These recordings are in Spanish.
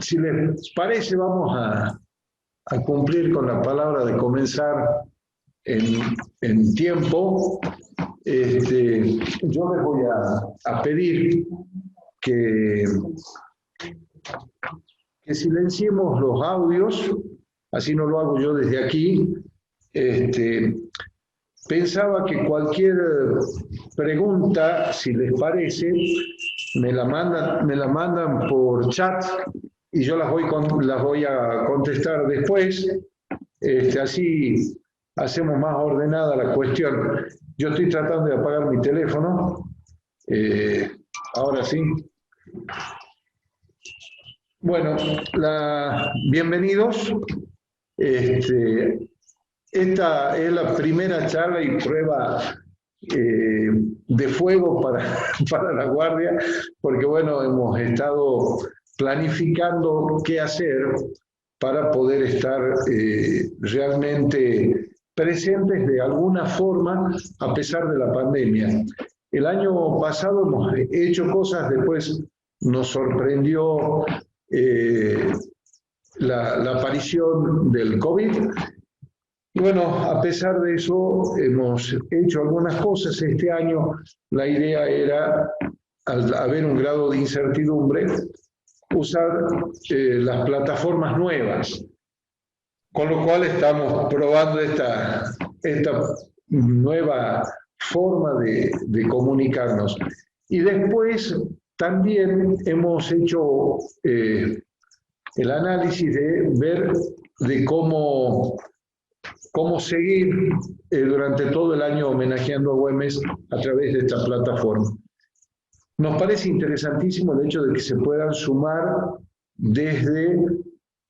si les parece, vamos a cumplir con la palabra de comenzar en tiempo. Yo les voy a pedir que silenciemos los audios, así no lo hago yo desde aquí. Pensaba que cualquier pregunta, si les parece, me la mandan por chat y yo las voy a contestar después. Así hacemos más ordenada la cuestión. Yo estoy tratando de apagar mi teléfono. Ahora sí. Bueno, bienvenidos. Esta es la primera charla y prueba de fuego para la Guardia, porque bueno, hemos estado planificando qué hacer para poder estar realmente presentes de alguna forma a pesar de la pandemia. El año pasado hemos hecho cosas, después nos sorprendió la aparición del COVID. Y bueno, a pesar de eso, hemos hecho algunas cosas. Este año la idea era, al haber un grado de incertidumbre, usar las plataformas nuevas, con lo cual estamos probando esta nueva forma de comunicarnos. Y después también hemos hecho el análisis de ver de cómo seguir durante todo el año homenajeando a Güemes a través de esta plataforma. Nos parece interesantísimo el hecho de que se puedan sumar desde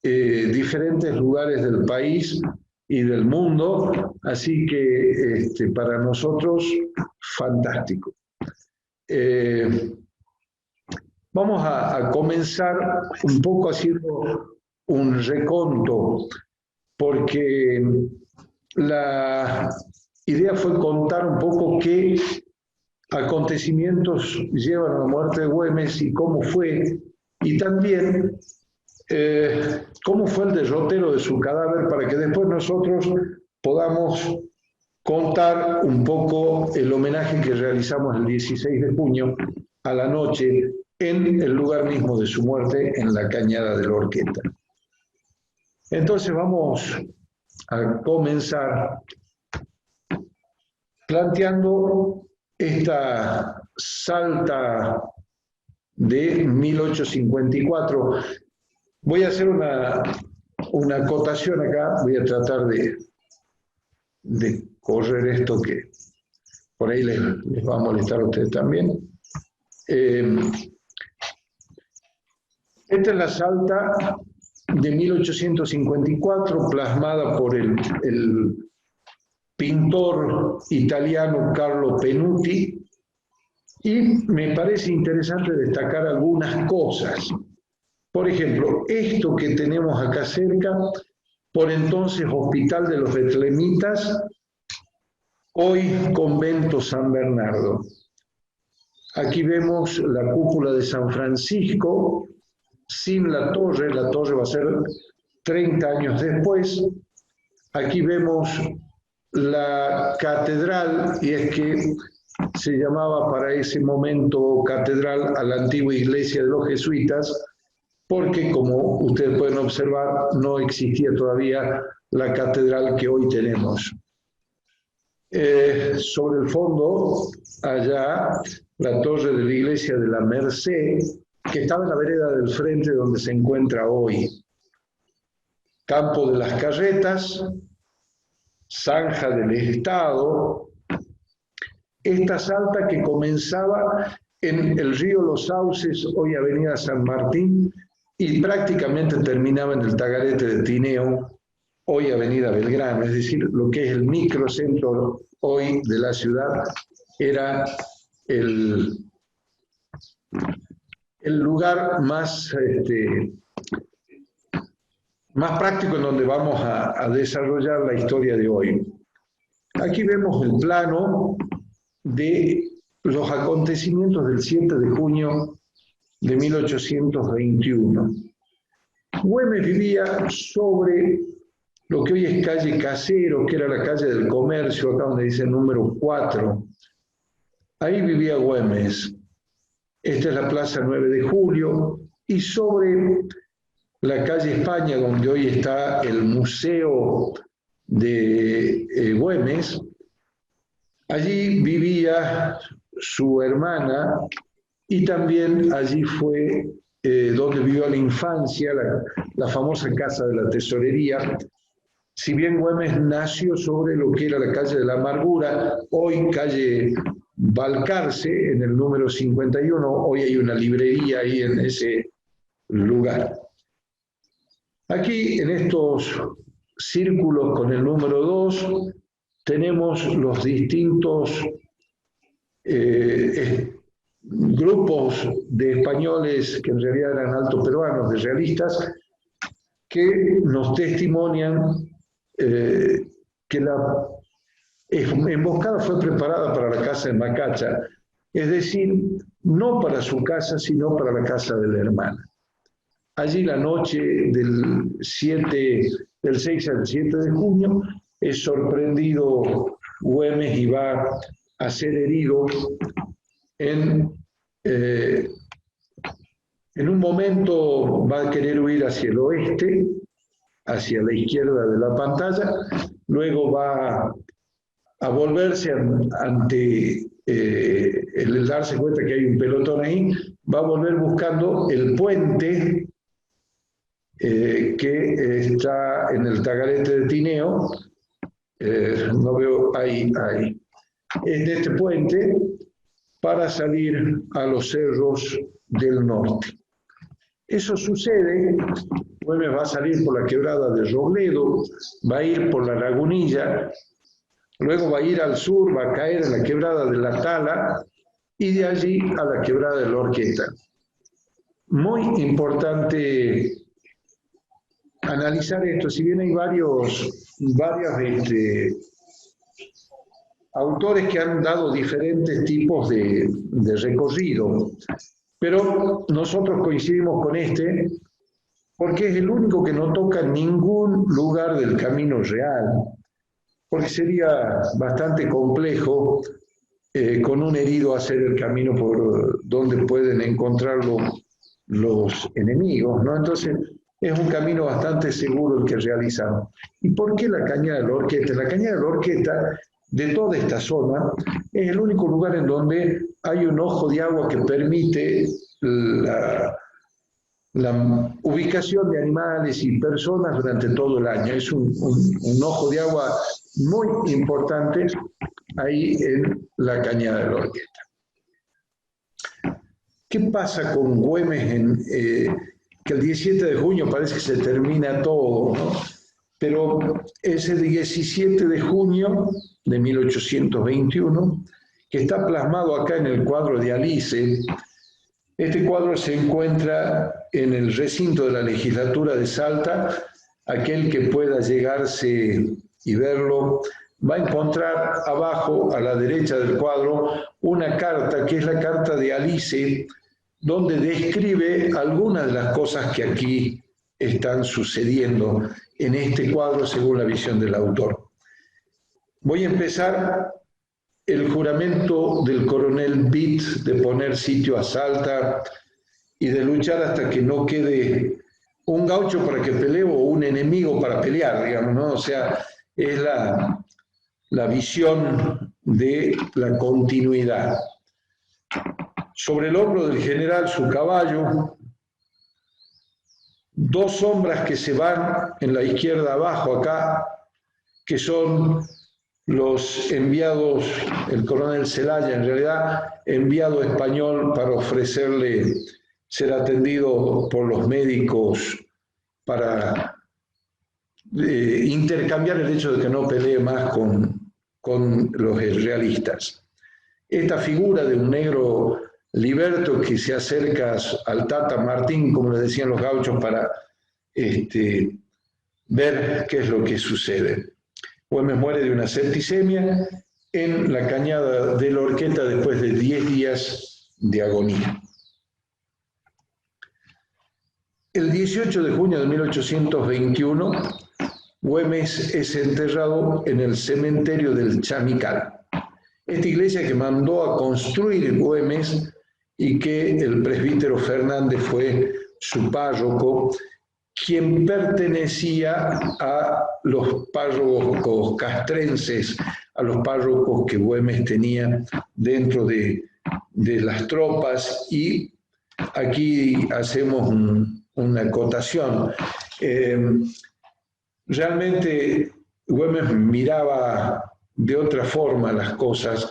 diferentes lugares del país y del mundo, así que para nosotros, fantástico. Vamos a comenzar un poco haciendo un reconto, porque la idea fue contar un poco qué acontecimientos llevan a la muerte de Güemes y cómo fue, y también cómo fue el derrotero de su cadáver, para que después nosotros podamos contar un poco el homenaje que realizamos el 16 de junio a la noche en el lugar mismo de su muerte, en la Cañada de la Horqueta. Entonces vamos a comenzar planteando esta Salta de 1854. Voy a hacer una acotación acá, voy a tratar de correr esto que por ahí les va a molestar a ustedes también. Esta es la Salta de 1854, plasmada por el pintor italiano Carlo Penuti, y me parece interesante destacar algunas cosas. Por ejemplo, esto que tenemos acá cerca, por entonces Hospital de los Betlemitas, hoy Convento San Bernardo. Aquí vemos la cúpula de San Francisco, sin la torre va a ser 30 años después. Aquí vemos la catedral, y es que se llamaba para ese momento catedral a la antigua iglesia de los jesuitas, porque como ustedes pueden observar, no existía todavía la catedral que hoy tenemos. Sobre el fondo, allá, la torre de la iglesia de la Merced, que estaba en la vereda del frente donde se encuentra hoy. Campo de las Carretas, Zanja del Estado, esta Salta que comenzaba en el río Los Sauces, hoy Avenida San Martín, y prácticamente terminaba en el Tagarete de Tineo, hoy Avenida Belgrano, es decir, lo que es el microcentro hoy de la ciudad, era el lugar más práctico en donde vamos a desarrollar la historia de hoy. Aquí vemos el plano de los acontecimientos del 7 de junio de 1821. Güemes vivía sobre lo que hoy es calle Casero, que era la calle del Comercio, acá donde dice el número 4. Ahí vivía Güemes. Esta es la Plaza 9 de Julio, y sobre la calle España, donde hoy está el Museo de Güemes, allí vivía su hermana, y también allí fue donde vivió la infancia, la famosa Casa de la Tesorería. Si bien Güemes nació sobre lo que era la calle de la Amargura, hoy calle Balcarce, en el número 51, hoy hay una librería ahí en ese lugar. Aquí, en estos círculos con el número 2, tenemos los distintos grupos de españoles que en realidad eran altos peruanos, de realistas, que nos testimonian que la emboscada fue preparada para la casa de Macacha, es decir, no para su casa, sino para la casa de la hermana. Allí la noche del 6 al 7 de junio es sorprendido Güemes y va a ser herido en un momento va a querer huir hacia el oeste, hacia la izquierda de la pantalla, luego va a volverse ante el darse cuenta que hay un pelotón ahí, va a volver buscando el puente que está en el Tagarete de Tineo, no veo ahí, es de este puente, para salir a los cerros del norte. Eso sucede, Güemes va a salir por la quebrada de Robledo, va a ir por la Lagunilla, luego va a ir al sur, va a caer en la quebrada de la Tala y de allí a la quebrada de la Horqueta. Muy importante analizar esto, si bien hay varios autores que han dado diferentes tipos de recorrido, pero nosotros coincidimos con este porque es el único que no toca ningún lugar del camino real, porque sería bastante complejo con un herido hacer el camino por donde pueden encontrarlo los enemigos, ¿no? Entonces es un camino bastante seguro el que realizamos. ¿Y por qué la Cañada de la Horqueta? La Cañada de la Horqueta, de toda esta zona, es el único lugar en donde hay un ojo de agua que permite la ubicación de animales y personas durante todo el año. Es un ojo de agua muy importante ahí en la Cañada de la Horqueta. ¿Qué pasa con Güemes que el 17 de junio parece que se termina todo, ¿no? Pero es el 17 de junio de 1821, que está plasmado acá en el cuadro de Alice. Este cuadro se encuentra en el recinto de la legislatura de Salta. Aquel que pueda llegarse y verlo va a encontrar abajo, a la derecha del cuadro, una carta que es la carta de Alice, donde describe algunas de las cosas que aquí están sucediendo en este cuadro según la visión del autor. Voy a empezar el juramento del coronel Vitt de poner sitio a Salta y de luchar hasta que no quede un gaucho para que pelee o un enemigo para pelear, digamos, ¿no? O sea, es la visión de la continuidad. Sobre el hombro del general su caballo, dos sombras que se van en la izquierda abajo acá, que son los enviados, el coronel Zelaya en realidad, enviado español para ofrecerle ser atendido por los médicos para intercambiar el hecho de que no pelee más con los realistas. Esta figura de un negro liberto que se acerca al Tata Martín, como le decían los gauchos, para ver qué es lo que sucede. Güemes muere de una septicemia en la Cañada de la Horqueta después de 10 días de agonía. El 18 de junio de 1821, Güemes es enterrado en el cementerio del Chamical. Esta iglesia que mandó a construir Güemes y que el presbítero Fernández fue su párroco, quien pertenecía a los párrocos castrenses, a los párrocos que Güemes tenía dentro de las tropas. Y aquí hacemos una acotación. Realmente Güemes miraba de otra forma las cosas,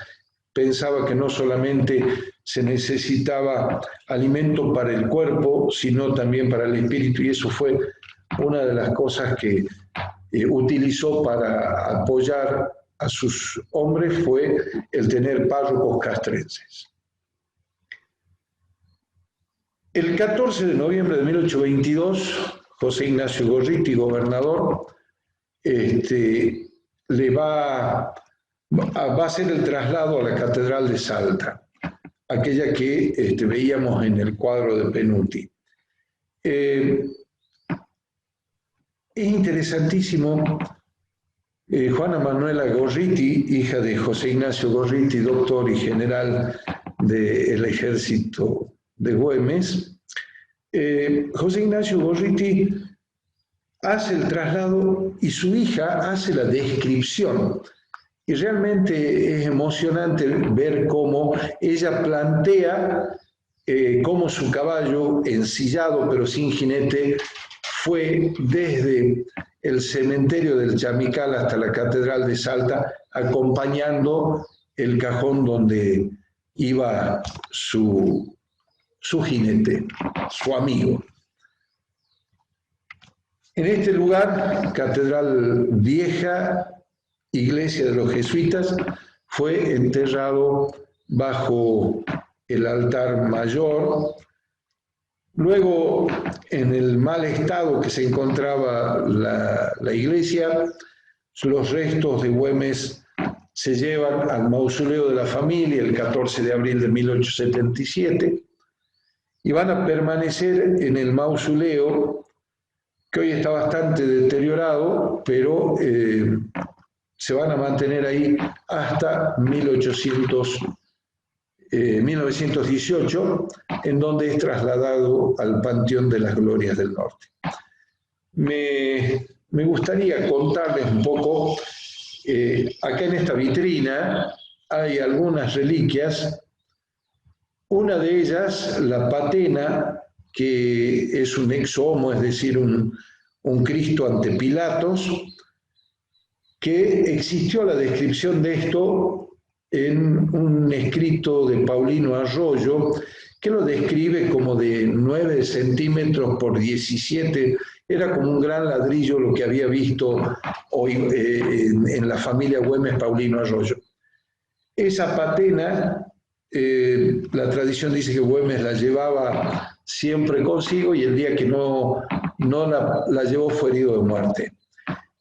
pensaba que no solamente se necesitaba alimento para el cuerpo, sino también para el espíritu, y eso fue una de las cosas que utilizó para apoyar a sus hombres, fue el tener párrocos castrenses. El 14 de noviembre de 1822, José Ignacio Gorriti, gobernador, le va a hacer el traslado a la Catedral de Salta, aquella que veíamos en el cuadro de Penuti. Es interesantísimo, Juana Manuela Gorriti, hija de José Ignacio Gorriti, doctor y general del ejército de Güemes, José Ignacio Gorriti hace el traslado y su hija hace la descripción. Y realmente es emocionante ver cómo ella plantea cómo su caballo, ensillado pero sin jinete, fue desde el cementerio del Chamical hasta la Catedral de Salta, acompañando el cajón donde iba su jinete, su amigo. En este lugar, Catedral Vieja, iglesia de los jesuitas, fue enterrado bajo el altar mayor. Luego, en el mal estado que se encontraba la iglesia, los restos de Güemes se llevan al mausoleo de la familia el 14 de abril de 1877 y van a permanecer en el mausoleo, que hoy está bastante deteriorado, pero se van a mantener ahí hasta 1918, en donde es trasladado al Panteón de las Glorias del Norte. Me gustaría contarles un poco, acá en esta vitrina hay algunas reliquias. Una de ellas, la patena, que es un ex homo, es decir, un Cristo ante Pilatos, que existió la descripción de esto en un escrito de Paulino Arroyo, que lo describe como de 9 centímetros por 17, era como un gran ladrillo lo que había visto hoy en la familia Güemes Paulino Arroyo. Esa patena, la tradición dice que Güemes la llevaba siempre consigo y el día que no la llevó fue herido de muerte.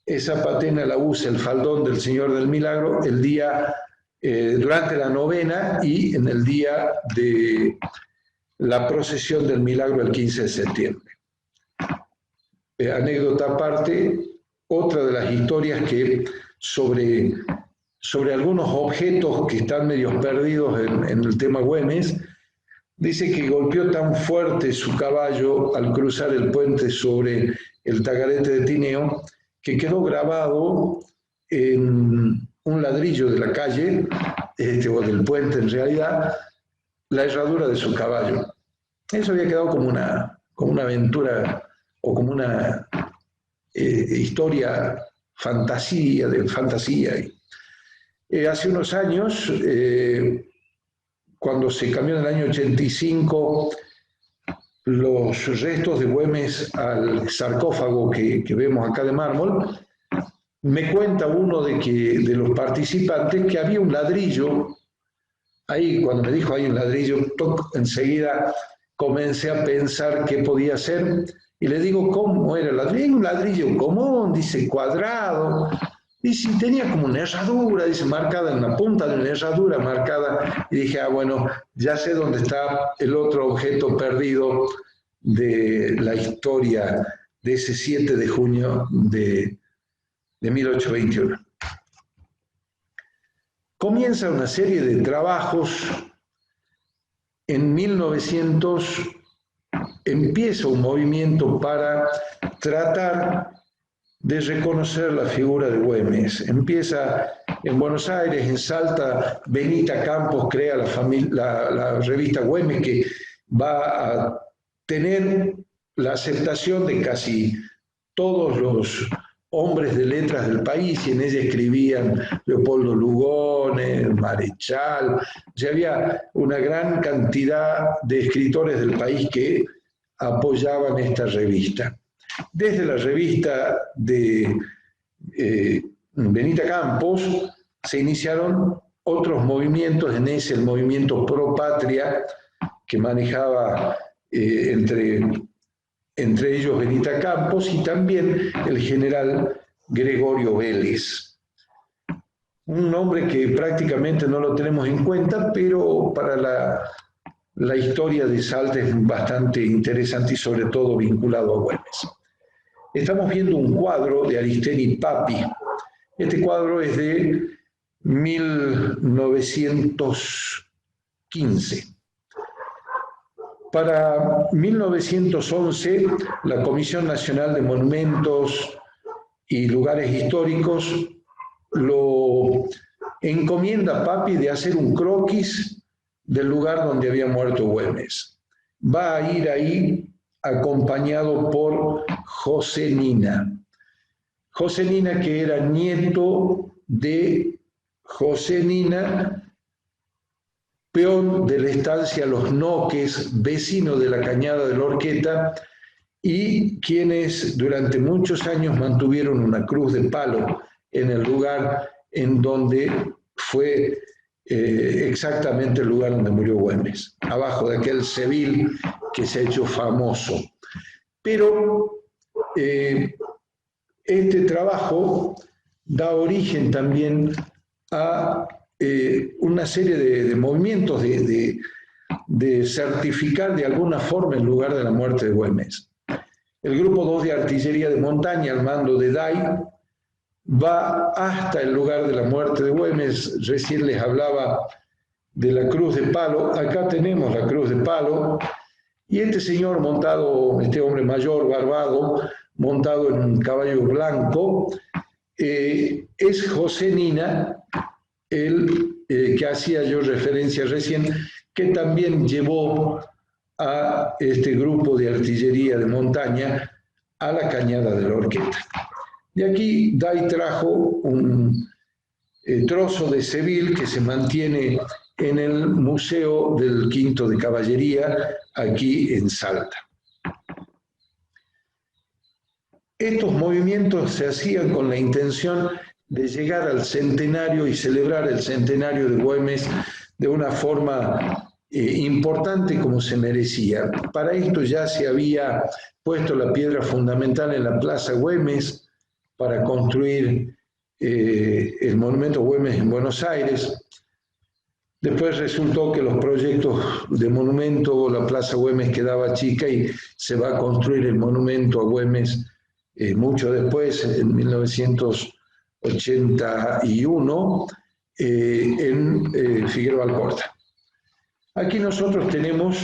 Esa patena la usa el faldón del Señor del Milagro el día, durante la novena y en el día de la procesión del Milagro el 15 de septiembre. Anécdota aparte, otra de las historias que sobre algunos objetos que están medio perdidos en el tema Güemes, dice que golpeó tan fuerte su caballo al cruzar el puente sobre el Tagarete de Tineo que quedó grabado en un ladrillo de la calle, o del puente en realidad, la herradura de su caballo. Eso había quedado como una aventura o como una historia de fantasía. Hace unos años, cuando se cambió en el año 85 los restos de Güemes al sarcófago que vemos acá de mármol, me cuenta uno de los participantes que había un ladrillo. Ahí, cuando me dijo hay un ladrillo, enseguida comencé a pensar qué podía ser y le digo, ¿cómo era el ladrillo? Un ladrillo común, dice, cuadrado. Dice, tenía como una herradura, dice, marcada en la punta de una herradura marcada. Y dije, bueno, ya sé dónde está el otro objeto perdido de la historia de ese 7 de junio de 1821. Comienza una serie de trabajos. En 1900 empieza un movimiento para tratar de reconocer la figura de Güemes. Empieza en Buenos Aires, en Salta. Benita Campos crea la revista Güemes, que va a tener la aceptación de casi todos los hombres de letras del país, y en ella escribían Leopoldo Lugones, Marechal. Ya había una gran cantidad de escritores del país que apoyaban esta revista. Desde la revista de Benita Campos se iniciaron otros movimientos, en ese el movimiento Pro Patria, que manejaba entre ellos Benita Campos y también el general Gregorio Vélez. Un nombre que prácticamente no lo tenemos en cuenta, pero para la historia de Salta es bastante interesante y sobre todo vinculado a Güemes. Estamos viendo un cuadro de Aristeni Papi. Este cuadro es de 1915. Para 1911, la Comisión Nacional de Monumentos y Lugares Históricos lo encomienda a Papi de hacer un croquis del lugar donde había muerto Güemes. Va a ir ahí acompañado por José Nina. José Nina, que era nieto de José Nina, peón de la estancia Los Noques, vecino de la Cañada de la Horqueta, y quienes durante muchos años mantuvieron una cruz de palo en el lugar en donde fue exactamente el lugar donde murió Güemes, abajo de aquel civil que se ha hecho famoso. Pero este trabajo da origen también a una serie de movimientos de certificar de alguna forma el lugar de la muerte de Güemes. El Grupo 2 de Artillería de Montaña, al mando de Day, va hasta el lugar de la muerte de Güemes. Recién les hablaba de la cruz de palo. Acá tenemos la cruz de palo, y este señor montado, este hombre mayor, barbado, montado en un caballo blanco, es José Nina, el que hacía yo referencia recién, que también llevó a este grupo de artillería de montaña a la Cañada de la Horqueta. De aquí Day trajo un trozo de Seville que se mantiene en el Museo del Quinto de Caballería, aquí en Salta. Estos movimientos se hacían con la intención de llegar al centenario y celebrar el centenario de Güemes de una forma importante como se merecía. Para esto ya se había puesto la piedra fundamental en la Plaza Güemes para construir el monumento Güemes en Buenos Aires. Después resultó que los proyectos de monumento, la Plaza Güemes quedaba chica y se va a construir el monumento a Güemes mucho después, en 1981, en Figueroa Alcorta. Aquí nosotros tenemos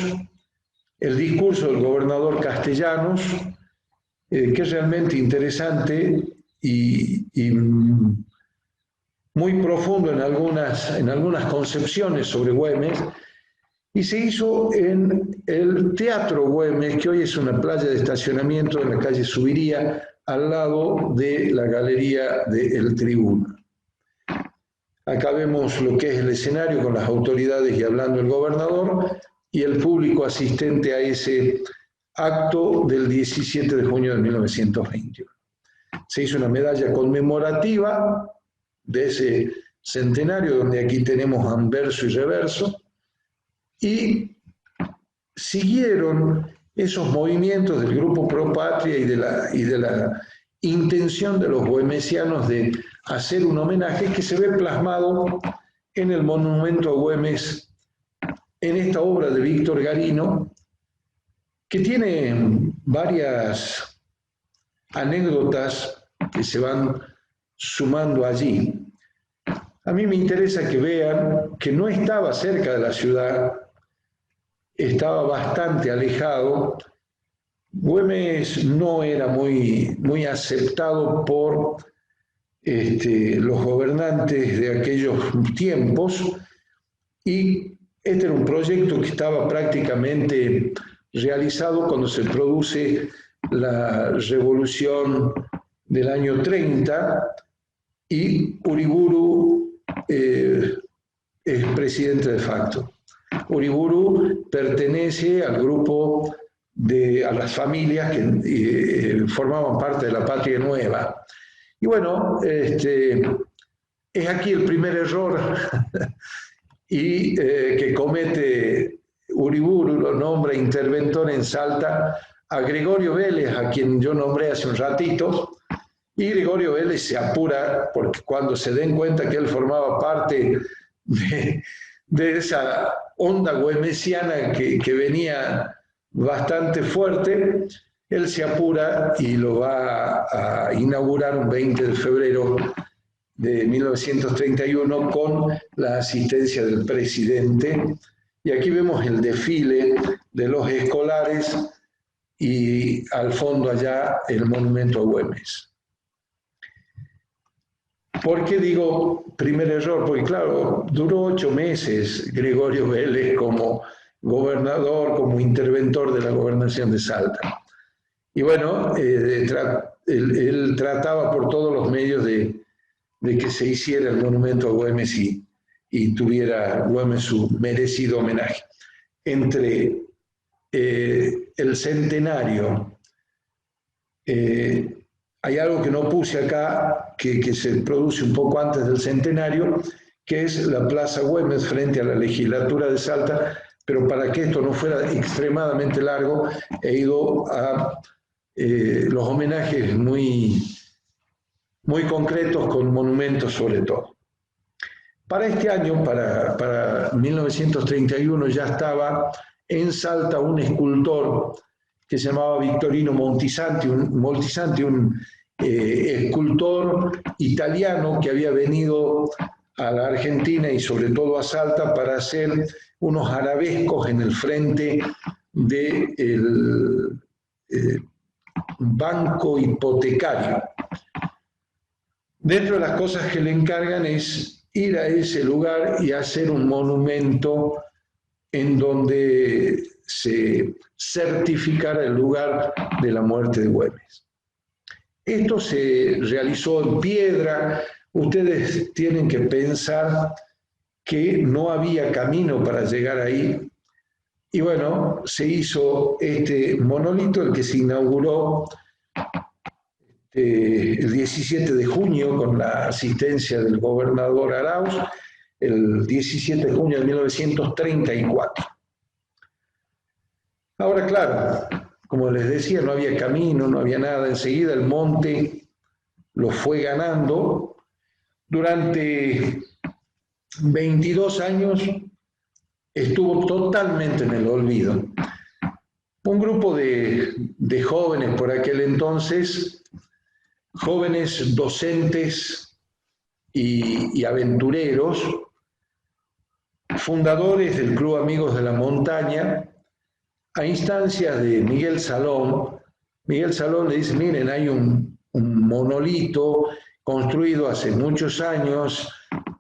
el discurso del gobernador Castellanos, que es realmente interesante y muy profundo en algunas concepciones sobre Güemes, y se hizo en el Teatro Güemes, que hoy es una playa de estacionamiento en la calle Subiría, al lado de la galería del Tribuno. Acá vemos lo que es el escenario con las autoridades y hablando el gobernador y el público asistente a ese acto del 17 de junio de 1921. Se hizo una medalla conmemorativa de ese centenario, donde aquí tenemos anverso y reverso, y siguieron esos movimientos del Grupo Pro Patria y de la intención de los güemesianos de hacer un homenaje que se ve plasmado en el monumento a Güemes, en esta obra de Víctor Garino, que tiene varias anécdotas que se van sumando allí. A mí me interesa que vean que no estaba cerca de la ciudad, estaba bastante alejado. Güemes no era muy aceptado por los gobernantes de aquellos tiempos, y este era un proyecto que estaba prácticamente realizado cuando se produce la revolución del año 30 y Uriburu es presidente de facto. Uriburu pertenece al grupo a las familias que formaban parte de la Patria Nueva. Y bueno, es aquí el primer error y que comete Uriburu, lo nombra interventor en Salta a Gregorio Vélez, a quien yo nombré hace un ratito, y Gregorio Vélez se apura porque cuando se den cuenta que él formaba parte de esa onda güemesiana que venía bastante fuerte, él se apura y lo va a inaugurar un 20 de febrero de 1931 con la asistencia del presidente. Y aquí vemos el desfile de los escolares y al fondo allá el monumento a Güemes. ¿Por qué digo primer error? Porque claro, duró 8 meses Gregorio Vélez como gobernador, como interventor de la gobernación de Salta. Y bueno, él trataba por todos los medios de que se hiciera el monumento a Güemes y tuviera Güemes su merecido homenaje. Entre el centenario, hay algo que no puse acá, que se produce un poco antes del centenario, que es la Plaza Güemes frente a la legislatura de Salta, pero para que esto no fuera extremadamente largo, he ido a los homenajes muy concretos con monumentos sobre todo. Para este año, para 1931, ya estaba en Salta un escultor que se llamaba Victorino Moltisanti, un escultor italiano que había venido a la Argentina y sobre todo a Salta para hacer unos arabescos en el frente del banco hipotecario. Dentro de las cosas que le encargan es ir a ese lugar y hacer un monumento en donde se certificara el lugar de la muerte de Güemes. Esto se realizó en piedra. Ustedes tienen que pensar que no había camino para llegar ahí. Y bueno, se hizo este monolito, el que se inauguró el 17 de junio con la asistencia del gobernador Arauz, el 17 de junio de 1934. Ahora, claro, como les decía, no había camino, no había nada. Enseguida el monte lo fue ganando. Durante 22 años estuvo totalmente en el olvido. Un grupo de jóvenes por aquel entonces, jóvenes docentes y aventureros, fundadores del Club Amigos de la Montaña, a instancias de Miguel Salón. Miguel Salón le dice, miren, hay un monolito construido hace muchos años,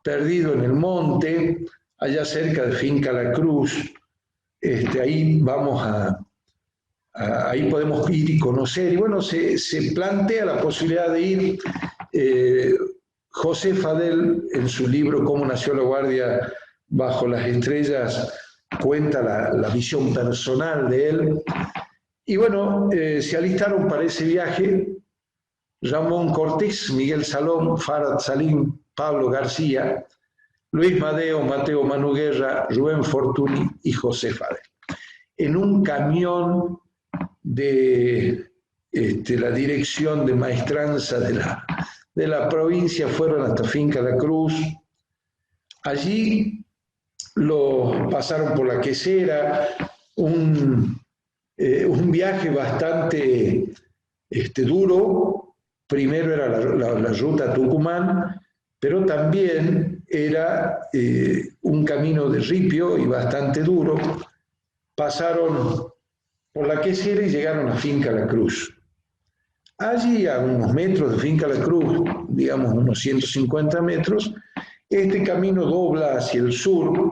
perdido en el monte, allá cerca de Finca La Cruz. Ahí vamos ahí podemos ir y conocer. Y bueno, se plantea la posibilidad de ir. José Fadel, en su libro Cómo nació la Guardia bajo las estrellas, cuenta la visión personal de él. Y bueno, se alistaron para ese viaje Ramón Cortés, Miguel Salón, Farad Salim, Pablo García, Luis Madeo, Mateo Manu Guerra, Rubén Fortuny y José Fadel. En un camión de la dirección de maestranza de la provincia fueron hasta Finca La Cruz. Allí lo pasaron por la quesera, un un viaje bastante duro. Primero era la ruta Tucumán, pero también era un camino de ripio y bastante duro. Pasaron por la quesera y llegaron a Finca La Cruz. Allí, a unos metros de Finca La Cruz, digamos unos 150 metros, este camino dobla hacia el sur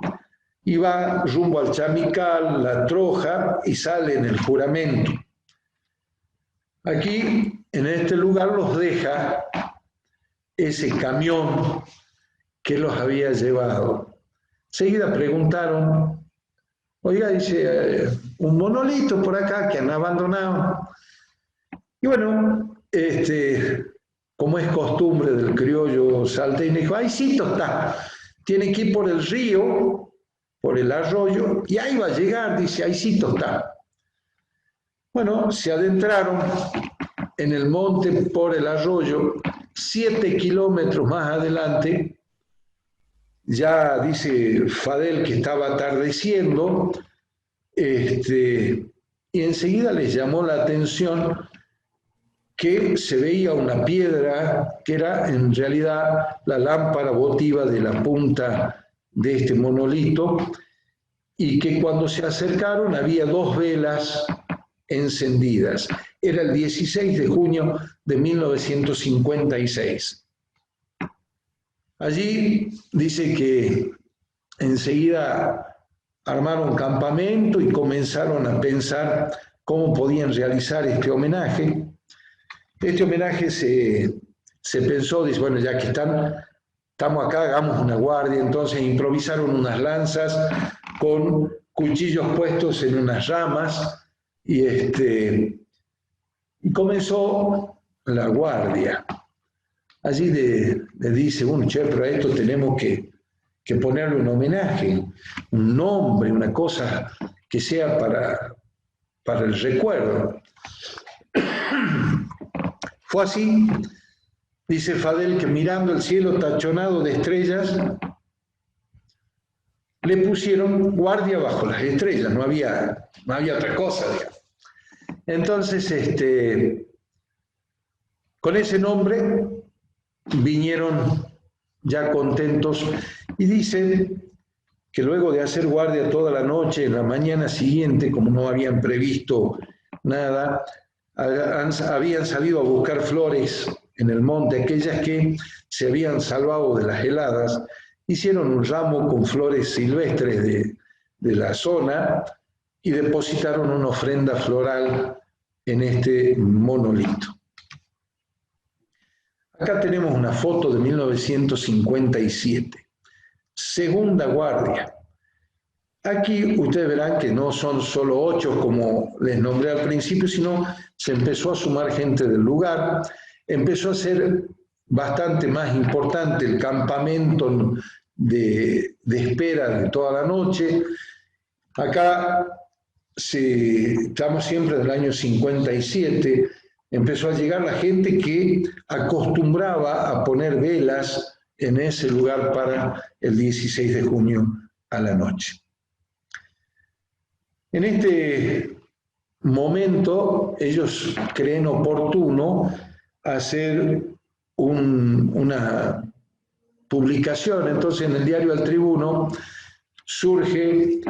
y va rumbo al Chamical, La Troja, y sale en el Juramento. Aquí, en este lugar, los deja ese camión que los había llevado. Enseguida preguntaron, oiga, dice, un monolito por acá que han abandonado. Y bueno, como es costumbre del criollo salteño, dijo, ahí sí está, tiene que ir por el río, por el arroyo, y ahí va a llegar, dice, ahí sí está. Bueno, se adentraron en el monte por el arroyo, 7 kilómetros más adelante, ya dice Fadel que estaba atardeciendo, y enseguida les llamó la atención que se veía una piedra que era en realidad la lámpara votiva de la punta de este monolito, y que cuando se acercaron había 2 velas encendidas. Era el 16 de junio de 1956. Allí dice que enseguida armaron campamento y comenzaron a pensar cómo podían realizar este homenaje. Este homenaje se pensó, dice, bueno, ya que estamos acá, hagamos una guardia. Entonces improvisaron unas lanzas con cuchillos puestos en unas ramas y comenzó la guardia. Allí le dice, bueno, che, pero a esto tenemos que ponerle un homenaje, un nombre, una cosa que sea para el recuerdo. Fue así, dice Fadel, que mirando el cielo tachonado de estrellas, le pusieron guardia bajo las estrellas, no había otra cosa, digamos. Entonces, con ese nombre vinieron ya contentos y dicen que luego de hacer guardia toda la noche, en la mañana siguiente, como no habían previsto nada, habían salido a buscar flores en el monte, aquellas que se habían salvado de las heladas, hicieron un ramo con flores silvestres de la zona y depositaron una ofrenda floral en este monolito. Acá tenemos una foto de 1957, segunda guardia. Aquí ustedes verán que no son solo 8 como les nombré al principio, sino se empezó a sumar gente del lugar, empezó a ser bastante más importante el campamento de espera de toda la noche. Acá estamos siempre del año 57, empezó a llegar la gente que acostumbraba a poner velas en ese lugar para el 16 de junio a la noche. En este momento ellos creen oportuno hacer una publicación. Entonces en el diario El Tribuno surge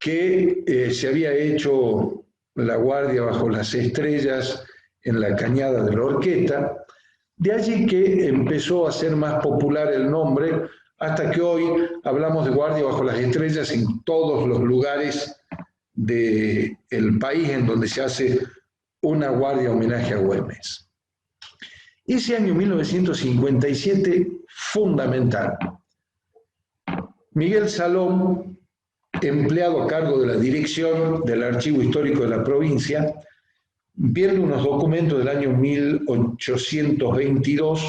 que se había hecho la guardia bajo las estrellas en la cañada de la Horqueta. De allí que empezó a ser más popular el nombre, hasta que hoy hablamos de guardia bajo las estrellas en todos los lugares del país en donde se hace una guardia homenaje a Güemes. Ese año 1957, fundamental. Miguel Salom, empleado a cargo de la dirección del Archivo Histórico de la provincia, viendo unos documentos del año 1822,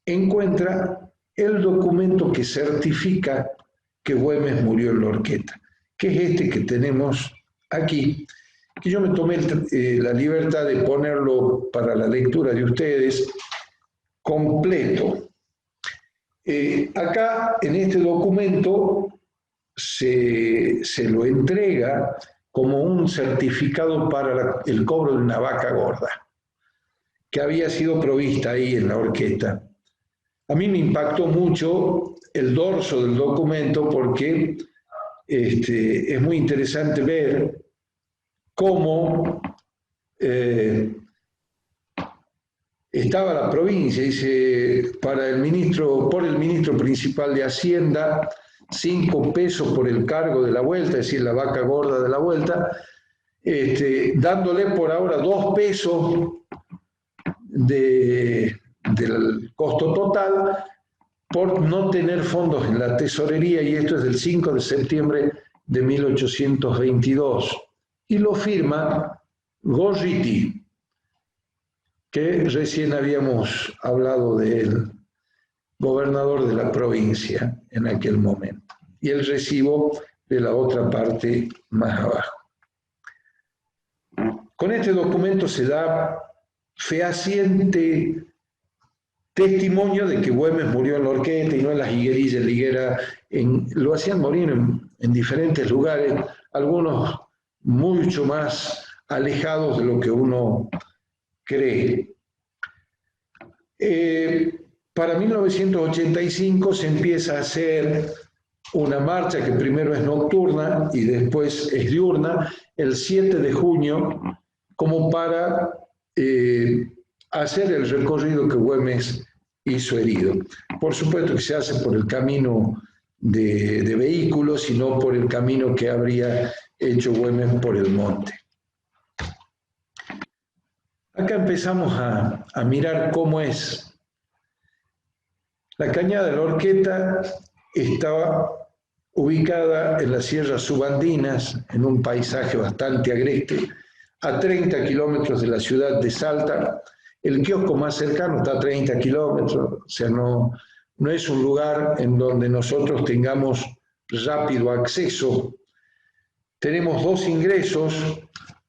encuentra el documento que certifica que Güemes murió en la Horqueta, que es este que tenemos aquí, que yo me tomé la libertad de ponerlo para la lectura de ustedes completo. Acá en este documento se lo entrega como un certificado para el cobro de una vaca gorda, que había sido provista ahí en la orquesta. A mí me impactó mucho el dorso del documento porque es muy interesante ver cómo estaba la provincia, dice, por el ministro principal de Hacienda, 5 pesos por el cargo de la vuelta, es decir, la vaca gorda de la vuelta, dándole por ahora 2 pesos del costo total por no tener fondos en la tesorería, y esto es del 5 de septiembre de 1822. Y lo firma Gorriti, que recién habíamos hablado del gobernador de la provincia en aquel momento, y el recibo de la otra parte más abajo. Con este documento se da fehaciente testimonio de que Güemes murió en la orquesta y no en las higuerillas. La higuera lo hacían morir en diferentes lugares, algunos mucho más alejados de lo que uno cree. Para 1985 se empieza a hacer una marcha que primero es nocturna y después es diurna, el 7 de junio, como para hacer el recorrido que Güemes hizo herido. Por supuesto que se hace por el camino de vehículos y no por el camino que habría hecho Güemes por el monte. Acá empezamos a mirar cómo es. La cañada de la Horqueta estaba ubicada en las sierras subandinas, en un paisaje bastante agreste, a 30 kilómetros de la ciudad de Salta. El kiosco más cercano está a 30 kilómetros, o sea, no es un lugar en donde nosotros tengamos rápido acceso. Tenemos 2 ingresos,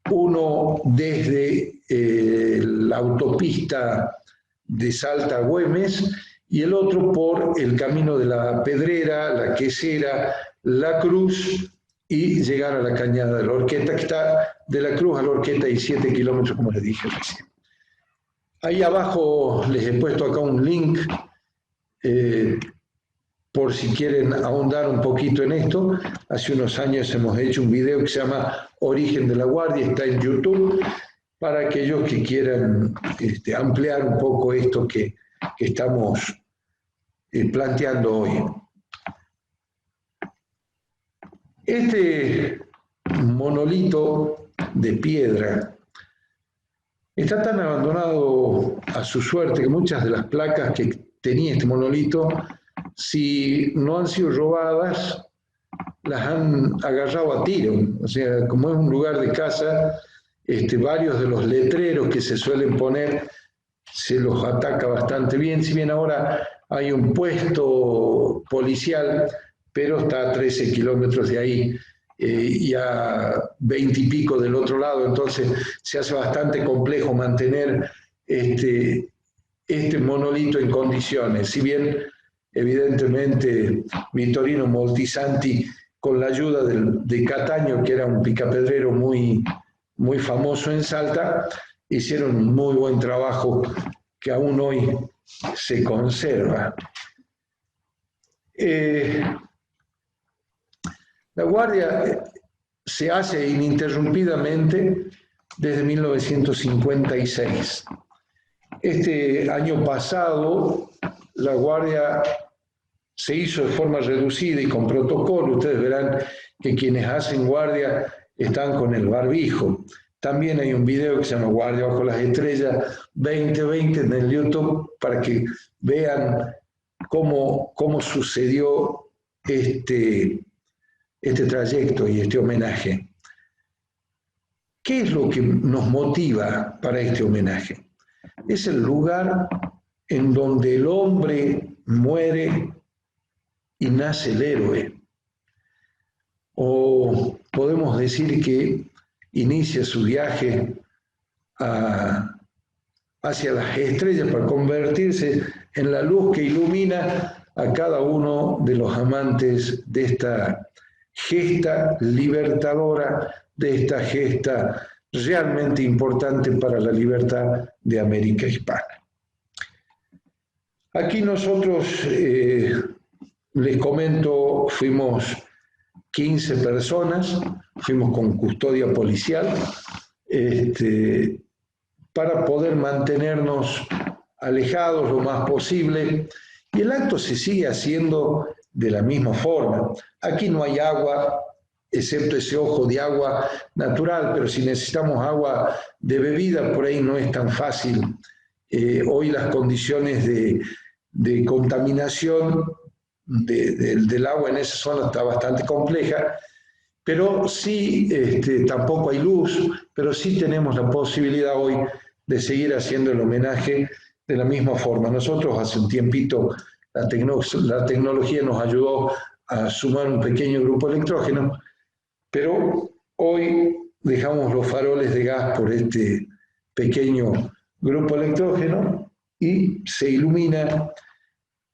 uno desde la autopista de Salta a Güemes y el otro por el camino de la Pedrera, la Quesera, la Cruz y llegar a la cañada de la Horqueta, que está de la Cruz a la Horqueta y 7 kilómetros, como les dije recién. Ahí abajo les he puesto acá un link por si quieren ahondar un poquito en esto. Hace unos años hemos hecho un video que se llama Origen de la Guardia, está en YouTube, para aquellos que quieran ampliar un poco esto que estamos planteando hoy. Este monolito de piedra está tan abandonado a su suerte que muchas de las placas que tenía este monolito, si no han sido robadas, las han agarrado a tiro. O sea, como es un lugar de caza, varios de los letreros que se suelen poner se los ataca bastante bien, si bien ahora hay un puesto policial, pero está a 13 kilómetros de ahí y a 20 y pico del otro lado, entonces se hace bastante complejo mantener este monolito en condiciones, si bien evidentemente Vittorino Moltisanti, con la ayuda de Cataño, que era un picapedrero muy, muy famoso en Salta, hicieron un muy buen trabajo que aún hoy se conserva. La Guardia se hace ininterrumpidamente desde 1956. Este año pasado, la Guardia se hizo de forma reducida y con protocolo. Ustedes verán que quienes hacen guardia están con el barbijo. También hay un video que se llama Guardia bajo las estrellas 2020 en el YouTube para que vean cómo sucedió este trayecto y este homenaje. ¿Qué es lo que nos motiva para este homenaje? Es el lugar en donde el hombre muere y nace el héroe. O podemos decir que inicia su viaje hacia las estrellas para convertirse en la luz que ilumina a cada uno de los amantes de esta gesta libertadora de esta gesta realmente importante para la libertad de América Hispana. Aquí nosotros, les comento, fuimos 15 personas, fuimos con custodia policial, para poder mantenernos alejados lo más posible, y el acto se sigue haciendo de la misma forma. Aquí no hay agua, excepto ese ojo de agua natural, pero si necesitamos agua de bebida, por ahí no es tan fácil. Hoy las condiciones de contaminación del agua en esa zona está bastante compleja, pero sí, tampoco hay luz, pero sí tenemos la posibilidad hoy de seguir haciendo el homenaje de la misma forma. Nosotros hace un tiempito la tecnología nos ayudó a sumar un pequeño grupo electrógeno, pero hoy dejamos los faroles de gas por este pequeño grupo electrógeno y se ilumina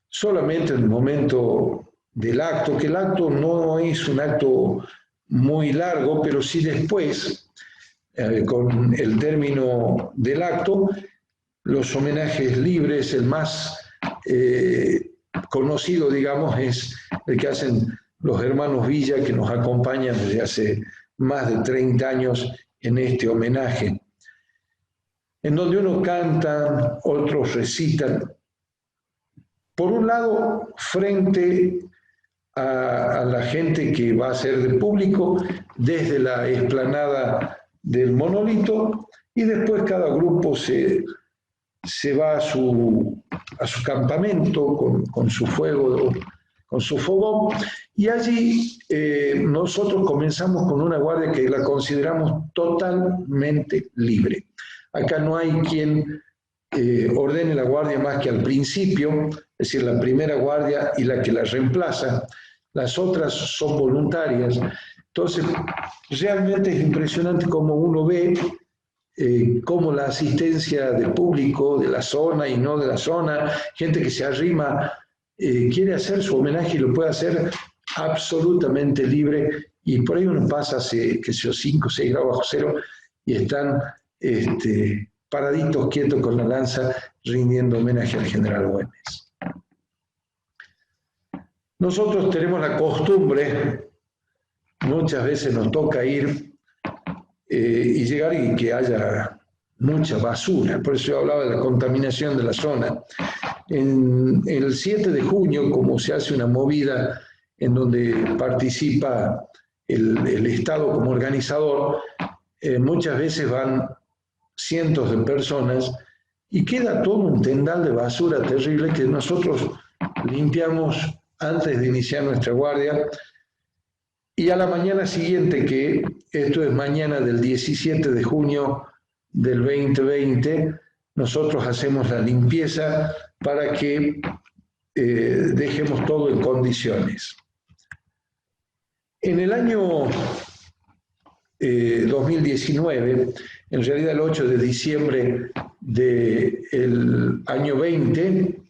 solamente en el momento del acto, que el acto no es un acto muy largo, pero sí después, con el término del acto, los homenajes libres, el más conocido, digamos, es el que hacen los hermanos Villa, que nos acompañan desde hace más de 30 años en este homenaje, en donde uno canta, otros recitan. Por un lado, frente a la gente que va a ser del público, desde la explanada del monolito, y después cada grupo se va a su campamento con su fuego, con su fogón, y allí nosotros comenzamos con una guardia que la consideramos totalmente libre. Acá no hay quien ordene la guardia más que al principio, es decir, la primera guardia y la que la reemplaza. Las otras son voluntarias. Entonces, realmente es impresionante cómo uno ve cómo la asistencia del público, de la zona y no de la zona, gente que se arrima, quiere hacer su homenaje y lo puede hacer absolutamente libre, y por ahí uno pasa hace, qué sé yo, 5 o 6 grados bajo cero y están paraditos, quietos con la lanza, rindiendo homenaje al general Güemes. Nosotros tenemos la costumbre, muchas veces nos toca ir y llegar y que haya mucha basura, por eso yo hablaba de la contaminación de la zona. En el 7 de junio, como se hace una movida en donde participa el Estado como organizador, muchas veces van cientos de personas y queda todo un tendal de basura terrible que nosotros limpiamos antes de iniciar nuestra guardia, y a la mañana siguiente, que esto es mañana del 17 de junio del 2020, nosotros hacemos la limpieza para que dejemos todo en condiciones. En el año 2019, en realidad el 8 de diciembre del año 20,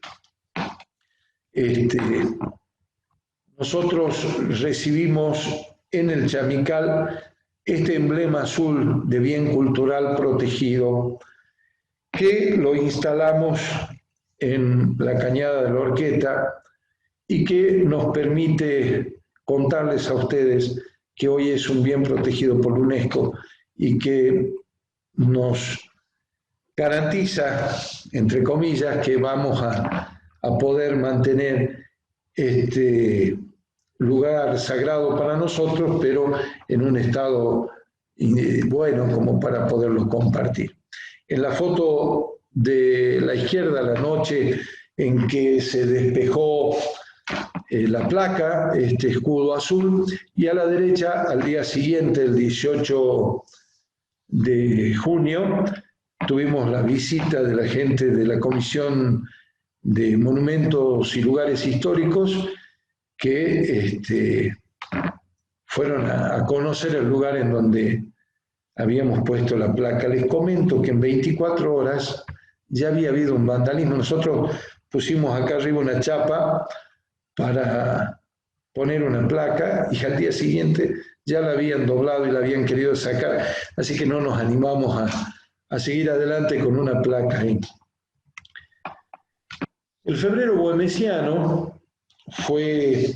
nosotros recibimos en el Chamical este emblema azul de bien cultural protegido, que lo instalamos en la Cañada de la Horqueta y que nos permite contarles a ustedes que hoy es un bien protegido por la UNESCO y que nos garantiza, entre comillas, que vamos a poder mantener este lugar sagrado para nosotros, pero en un estado bueno como para poderlo compartir. En la foto de la izquierda, la noche en que se despejó la placa, este escudo azul, y a la derecha, al día siguiente, el 18 de junio, tuvimos la visita de la gente de la Comisión de Monumentos y Lugares Históricos, que fueron a conocer el lugar en donde habíamos puesto la placa. Les comento que en 24 horas ya había habido un vandalismo. Nosotros pusimos acá arriba una chapa para poner una placa y al día siguiente ya la habían doblado y la habían querido sacar, así que no nos animamos a seguir adelante con una placa ahí. El febrero güemesiano fue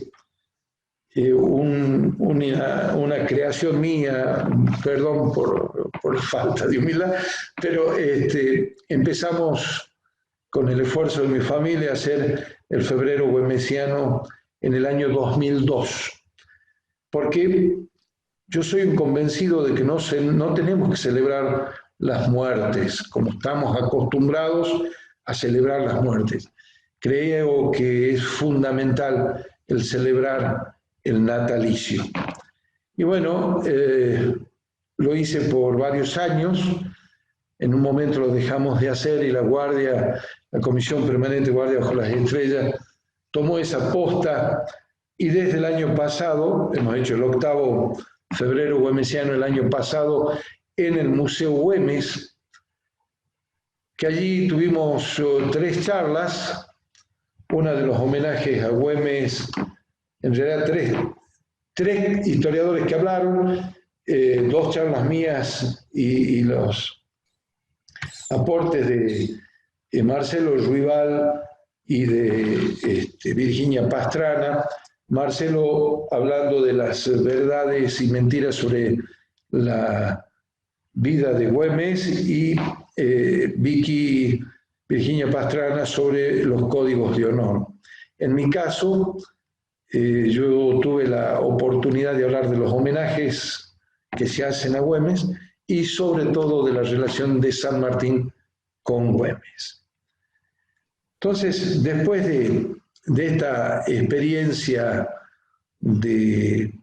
una creación mía, perdón por falta de humildad, pero empezamos con el esfuerzo de mi familia a hacer el febrero güemesiano en el año 2002, porque yo soy un convencido de que no tenemos que celebrar las muertes como estamos acostumbrados a celebrar las muertes. Creo que es fundamental el celebrar el natalicio. Y bueno, lo hice por varios años. En un momento lo dejamos de hacer y la Comisión Permanente Guardia Bajo las Estrellas tomó esa posta y desde el año pasado, hemos hecho el 8º febrero güemesiano el año pasado en el Museo Güemes, que allí tuvimos 3 charlas, una de los homenajes a Güemes, en realidad tres historiadores que hablaron, 2 charlas mías y los aportes de Marcelo Ruibal y de Virginia Pastrana. Marcelo hablando de las verdades y mentiras sobre la vida de Güemes y Virginia Pastrana sobre los códigos de honor. En mi caso, yo tuve la oportunidad de hablar de los homenajes que se hacen a Güemes y sobre todo de la relación de San Martín con Güemes. Entonces, después de esta experiencia de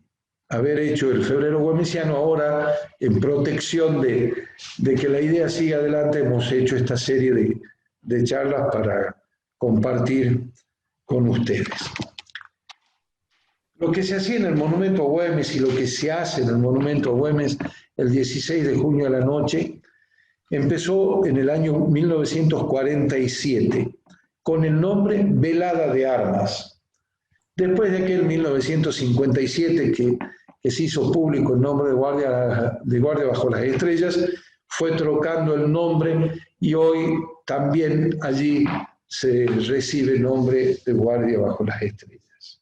haber hecho el febrero güemesiano, ahora en protección de que la idea siga adelante, hemos hecho esta serie de charlas para compartir con ustedes. Lo que se hacía en el Monumento a Güemes y lo que se hace en el Monumento a Güemes el 16 de junio a la noche empezó en el año 1947 con el nombre Velada de Armas. Después de aquel 1957 que se hizo público el nombre de Guardia Bajo las Estrellas, fue trocando el nombre y hoy también allí se recibe el nombre de Guardia Bajo las Estrellas.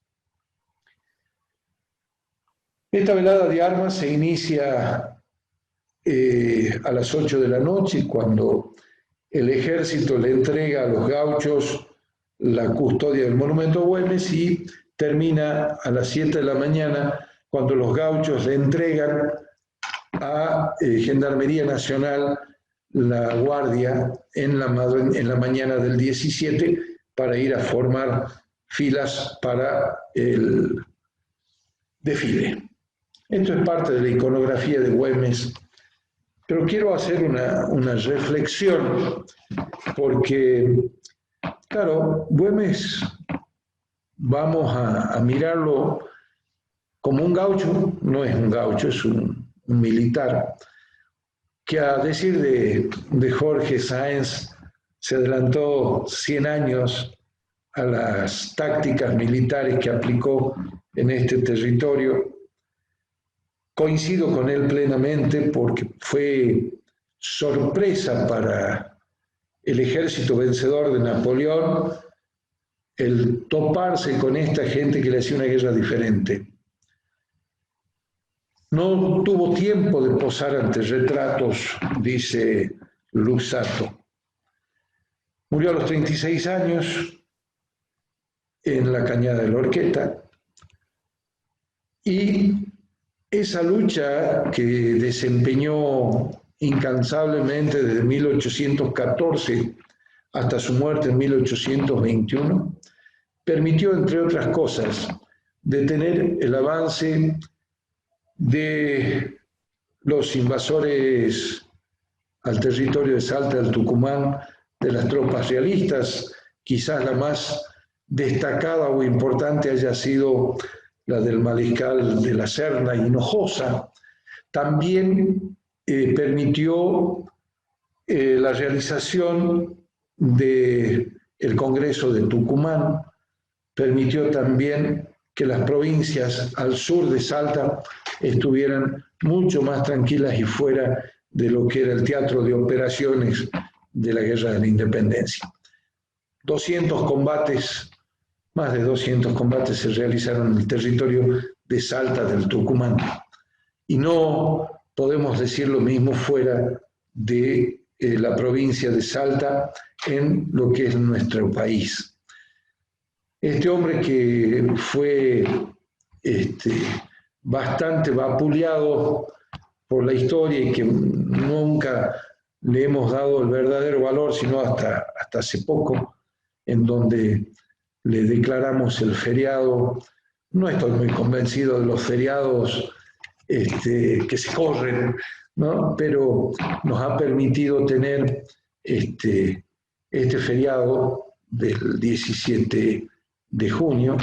Esta velada de armas se inicia a las 8 de la noche, cuando el ejército le entrega a los gauchos la custodia del Monumento a Güemes, y termina a las 7 de la mañana, cuando los gauchos le entregan a Gendarmería Nacional la guardia en la mañana del 17 para ir a formar filas para el desfile. Esto es parte de la iconografía de Güemes, pero quiero hacer una reflexión, porque, claro, Güemes vamos a mirarlo como un gaucho, no es un gaucho, es un militar, que a decir de Jorge Sáenz se adelantó 100 años a las tácticas militares que aplicó en este territorio. Coincido con él plenamente, porque fue sorpresa para el ejército vencedor de Napoleón el toparse con esta gente que le hacía una guerra diferente. No tuvo tiempo de posar ante retratos, dice Luxatto. Murió a los 36 años en la Cañada de la Horqueta, y esa lucha que desempeñó incansablemente desde 1814 hasta su muerte en 1821, permitió, entre otras cosas, detener el avance de los invasores al territorio de Salta del Tucumán, de las tropas realistas. Quizás la más destacada o importante haya sido la del mariscal de la Serna y Hinojosa. También permitió la realización del Congreso de Tucumán, permitió también que las provincias al sur de Salta estuvieran mucho más tranquilas y fuera de lo que era el teatro de operaciones de la Guerra de la Independencia. 200 combates, más de 200 combates se realizaron en el territorio de Salta del Tucumán. Y no podemos decir lo mismo fuera de la provincia de Salta en lo que es nuestro país. Este hombre que fue bastante vapuleado por la historia y que nunca le hemos dado el verdadero valor, sino hasta hace poco, en donde le declaramos el feriado. No estoy muy convencido de los feriados que se corren, ¿no? Pero nos ha permitido tener este feriado del 17 de junio,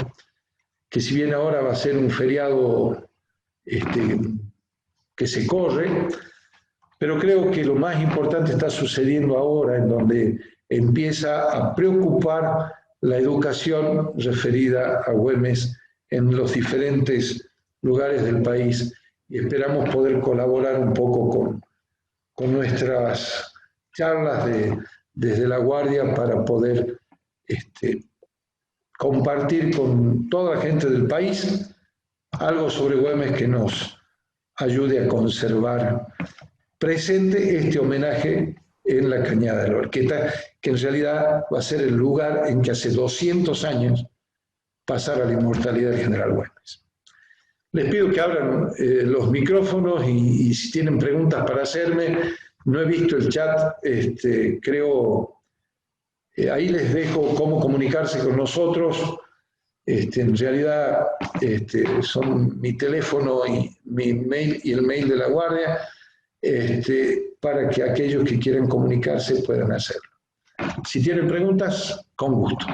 que si bien ahora va a ser un feriado que se corre, pero creo que lo más importante está sucediendo ahora, en donde empieza a preocupar la educación referida a Güemes en los diferentes lugares del país, y esperamos poder colaborar un poco con nuestras charlas desde La Guardia para poder compartir con toda la gente del país algo sobre Güemes que nos ayude a conservar presente este homenaje en la Cañada de la Horqueta, que en realidad va a ser el lugar en que hace 200 años pasara la inmortalidad del general Güemes. Les pido que abran los micrófonos y si tienen preguntas para hacerme. No he visto el chat, creo, ahí les dejo cómo comunicarse con nosotros. En realidad son mi teléfono y mi mail y el mail de La Guardia, para que aquellos que quieran comunicarse puedan hacerlo. Si tienen preguntas, con gusto.